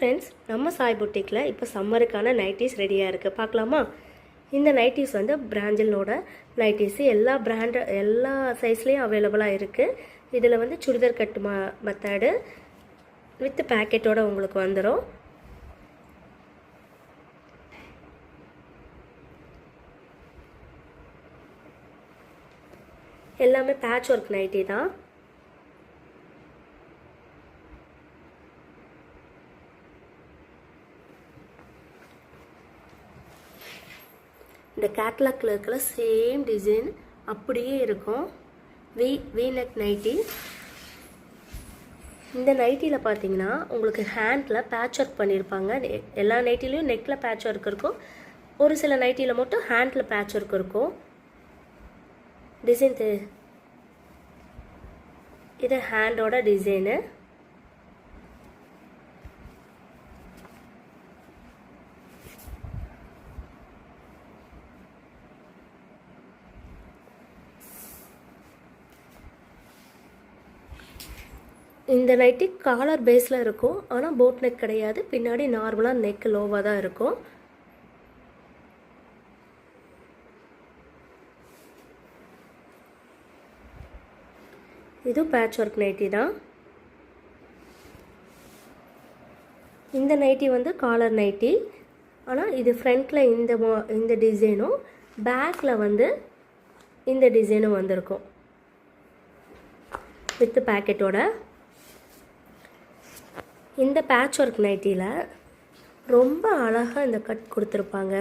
Friends, நம்ம சாய் புட்டிக்கில் இப்போ சம்மருக்கான nighties ரெடியாக இருக்குது. பார்க்கலாமா? இந்த நைட்டிஸ் வந்து பிராஞ்சலோட நைட்டிஸு எல்லா சைஸ்லேயும் அவைலபிளாக இருக்குது. இதில் வந்து சுடிதார் கட்டு மெத்தடு வித் பேக்கெட்டோடு உங்களுக்கு வந்துடும். எல்லாமே பேட்ச் ஒர்க் நைட்டி தான். இந்த கேட்லாக்ல இருக்கிற சேம் டிசைன் அப்படியே இருக்கும். V neck nighty. இந்த நைட்டியில் பார்த்தீங்கன்னா உங்களுக்கு ஹேண்டில் பேட்ச் ஒர்க் பண்ணியிருப்பாங்க. எல்லா நைட்டிலையும் நெக்கில் பேட்ச் ஒர்க் இருக்கும். ஒரு சில நைட்டியில் மட்டும் ஹேண்டில் பேட்ச் ஒர்க் இருக்கும். டிசைன் இது ஹேண்டோட டிசைனு. இந்த நைட்டி காலர் பேஸில் இருக்கும். ஆனால் போட் நெக் கிடையாது. பின்னாடி நார்மலாக நெக் லோவாக தான் இருக்கும். இது பேட்ச் ஒர்க் நைட்டி தான். இந்த நைட்டி வந்து காலர் நைட்டி. ஆனால் இது ஃப்ரண்ட்டில் இந்த டிசைனும் பேக்கில் வந்து இந்த டிசைனும் வந்திருக்கும் வித் பேக்கெட்டோட. இந்த பேட்ச் ஒர்க் நைட்டியில் ரொம்ப அழகாக இந்த கட் கொடுத்துருப்பாங்க.